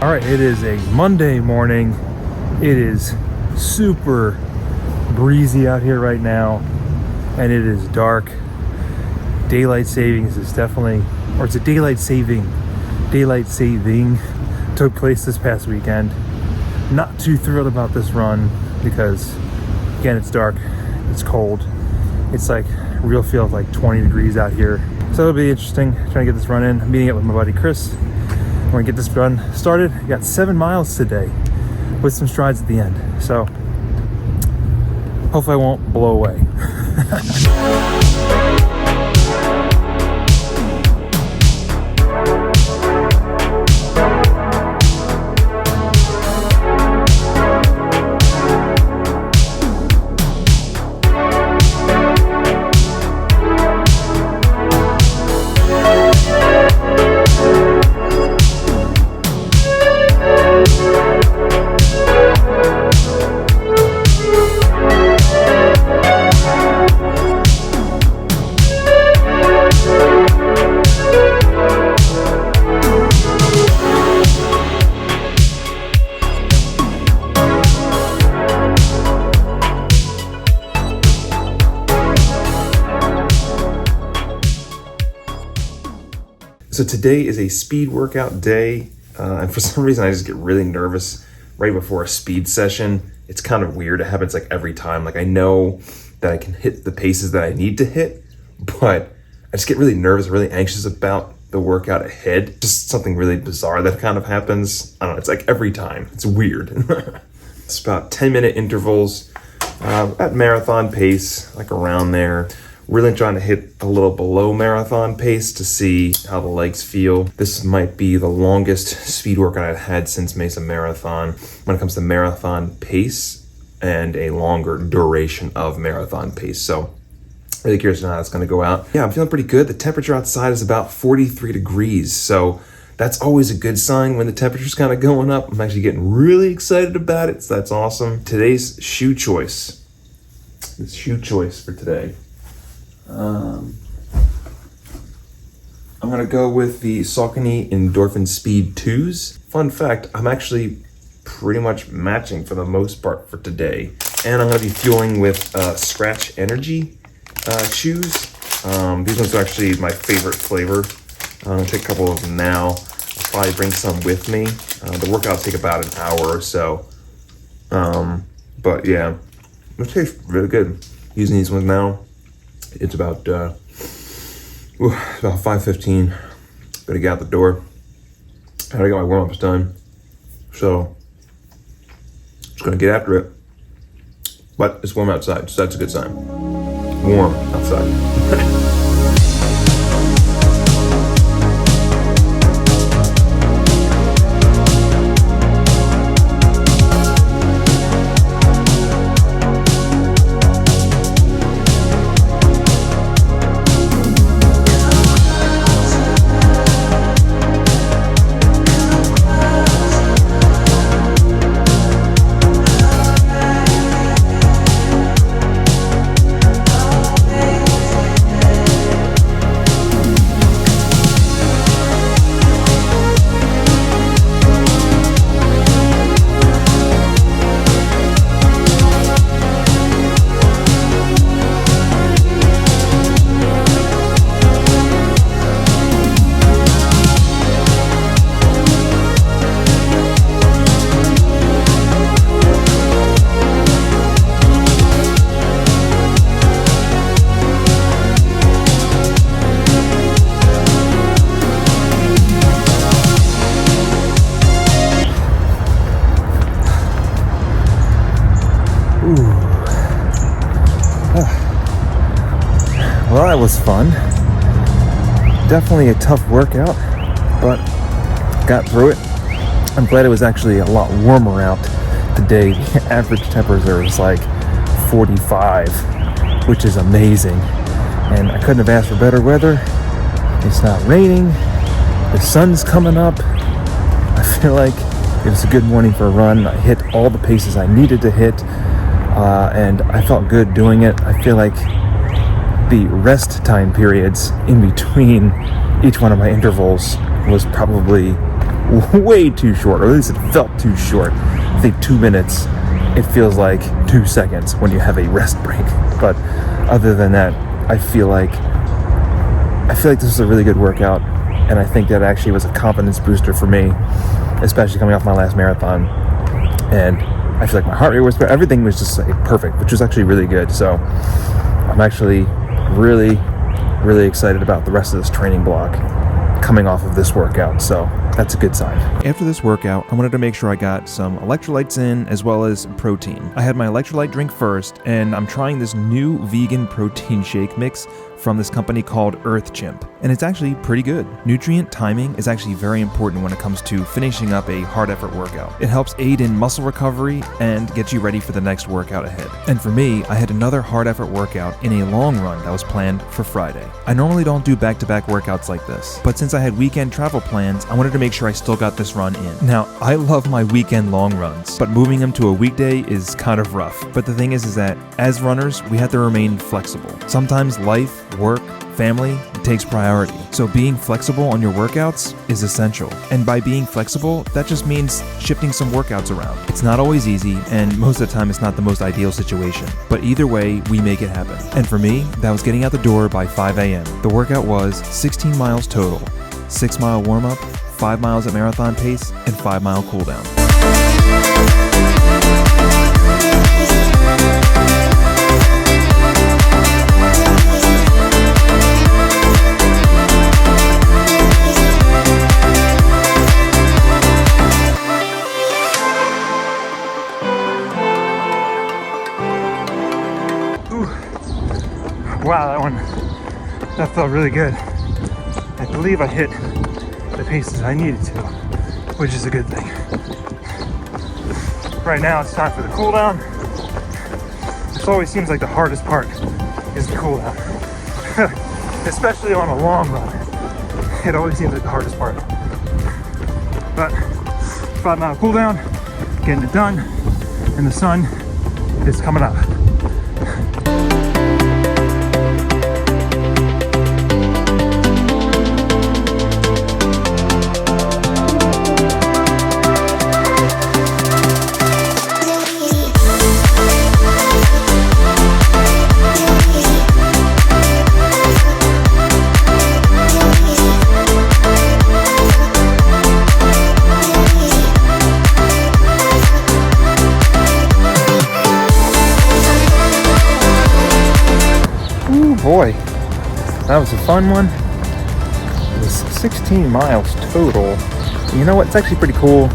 All right, it is a Monday morning. It is super breezy out here right now, and it is dark. Daylight savings is definitely, or it's a daylight saving took place this past weekend. Not too thrilled about this run because, again, it's dark, it's cold. It's like real feel of like 20 degrees out here. So it'll be interesting trying to get this run in. I'm meeting up with my buddy Chris. We're gonna get this run started. We got 7 miles today with some strides at the end. So hopefully I won't blow away. So today is a speed workout day, and for some reason I just get really nervous right before a speed session. It's kind of weird. It happens like every time. Like I know that I can hit the paces that I need to hit, but I just get really nervous, really anxious about the workout ahead. Just something really bizarre that kind of happens. I don't know, it's like every time. It's weird. It's about 10-minute intervals at marathon pace, like around there. Really trying to hit a little below marathon pace to see how the legs feel. This might be the longest speed workout I've had since Mesa Marathon when it comes to marathon pace and a longer duration of marathon pace. So really curious to know how it's gonna go out. Yeah, I'm feeling pretty good. The temperature outside is about 43 degrees. So that's always a good sign when the temperature's kind of going up. I'm actually getting really excited about it. So that's awesome. Today's shoe choice. This shoe choice for today. I'm gonna go with the Saucony Endorphin Speed 2s. Fun fact, I'm actually pretty much matching for the most part for today. And I'm gonna be fueling with Scratch Energy shoes. These ones are actually my favorite flavor. I'm gonna take a couple of them now. I'll probably bring some with me. The workout will take about an hour or so. But yeah, it tastes really good. Using these ones now. It's about 5:15. Better get out the door. I gotta get my warm-ups done. So just gonna get after it. But it's warm outside, so that's a good sign. Warm outside. Well, that was fun. Definitely a tough workout, but got through it. I'm glad it was actually a lot warmer out today. The average temperature is like 45, which is amazing. And I couldn't have asked for better weather. It's not raining. The sun's coming up. I feel like it was a good morning for a run. I hit all the paces I needed to hit, and I felt good doing it. I feel like the rest time periods in between each one of my intervals was probably way too short, or at least it felt too short. I think 2 minutes, it feels like 2 seconds when you have a rest break. But other than that, I feel like this was a really good workout, and I think that actually was a confidence booster for me, especially coming off my last marathon. And I feel like my heart rate was, everything was just like perfect, which was actually really good. So I'm actually really, really excited about the rest of this training block coming off of this workout. So that's a good sign. After this workout, I wanted to make sure I got some electrolytes in as well as protein. I had my electrolyte drink first, and I'm trying this new vegan protein shake mix from this company called Earth Chimp, and it's actually pretty good. Nutrient timing is actually very important when it comes to finishing up a hard effort workout. It helps aid in muscle recovery and get you ready for the next workout ahead. And for me, I had another hard effort workout in a long run that was planned for Friday. I normally don't do back-to-back workouts like this, but since I had weekend travel plans, I wanted to make sure I still got this run in. Now, I love my weekend long runs, but moving them to a weekday is kind of rough. But the thing is that as runners, we have to remain flexible. Sometimes life, work, family takes priority. So being flexible on your workouts is essential. And by being flexible, that just means shifting some workouts around. It's not always easy, and most of the time it's not the most ideal situation. But either way, we make it happen. And for me, that was getting out the door by 5 a.m. The workout was 16 miles total, 6-mile warm-up, 5 miles at marathon pace, and 5-mile cooldown. Wow, that felt really good. I believe I hit the paces I needed to, which is a good thing. Right now it's time for the cool down. This always seems like the hardest part is the cool down. Especially on a long run. It always seems like the hardest part. But 5-mile cool down, getting it done, and the sun is coming up. Boy, that was a fun one. It was 16 miles total. You know what? It's actually pretty cool.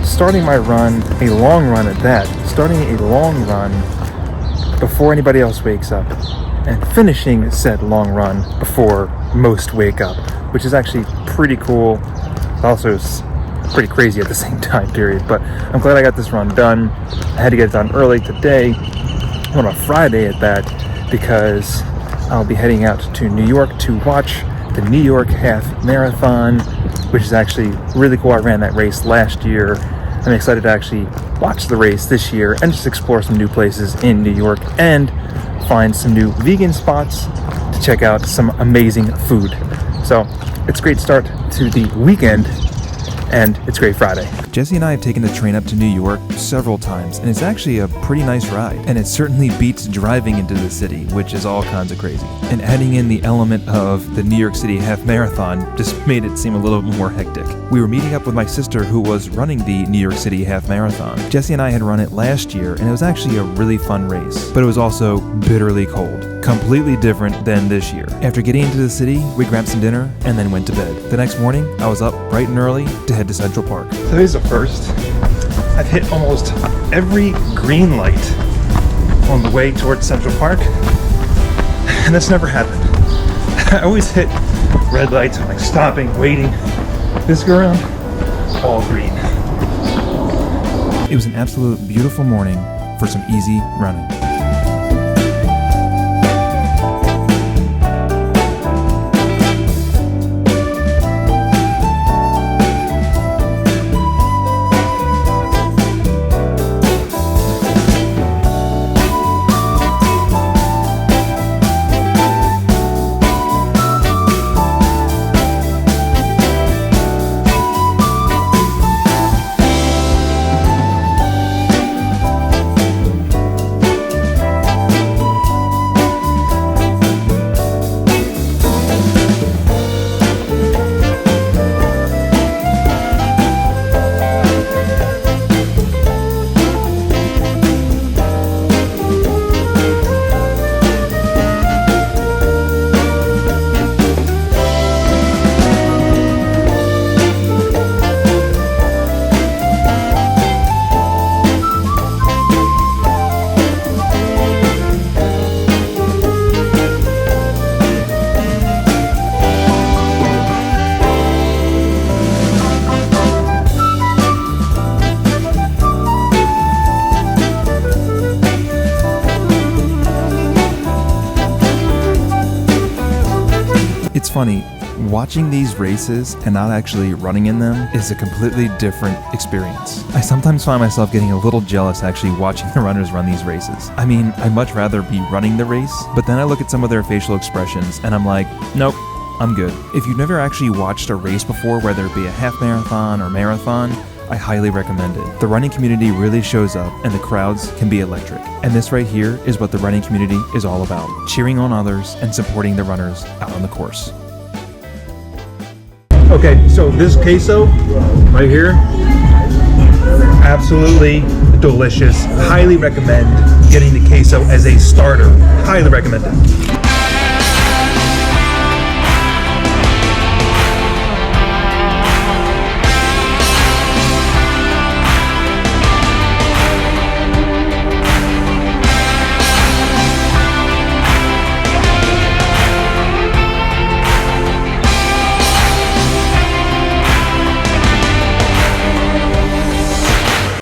Starting my run, a long run at that, starting a long run before anybody else wakes up, and finishing said long run before most wake up, which is actually pretty cool. Also, it's pretty crazy at the same time period, but I'm glad I got this run done. I had to get it done early today, on a Friday at that, because I'll be heading out to New York to watch the New York Half Marathon, which is actually really cool. I ran that race last year. I'm excited to actually watch the race this year and just explore some new places in New York and find some new vegan spots to check out some amazing food. So it's a great start to the weekend, and it's Great Friday. Jesse and I have taken the train up to New York several times, and it's actually a pretty nice ride. And it certainly beats driving into the city, which is all kinds of crazy. And adding in the element of the New York City Half Marathon just made it seem a little bit more hectic. We were meeting up with my sister, who was running the New York City Half Marathon. Jesse and I had run it last year, and it was actually a really fun race, but it was also bitterly cold. Completely different than this year. After getting into the city, we grabbed some dinner and then went to bed. The next morning, I was up bright and early to head to Central Park. Today's the first. I've hit almost every green light on the way towards Central Park, and that's never happened. I always hit red lights, I'm like stopping, waiting. This go around, all green. It was an absolute beautiful morning for some easy running. funny. Watching these races and not actually running in them is a completely different experience. I sometimes find myself getting a little jealous actually watching the runners run these races. I mean, I'd much rather be running the race, but then I look at some of their facial expressions and I'm like, nope, I'm good. If you've never actually watched a race before, whether it be a half marathon or marathon, I highly recommend it. The running community really shows up and the crowds can be electric. And this right here is what the running community is all about. Cheering on others and supporting the runners out on the course. Okay, so this queso right here, absolutely delicious. Highly recommend getting the queso as a starter. Highly recommend it.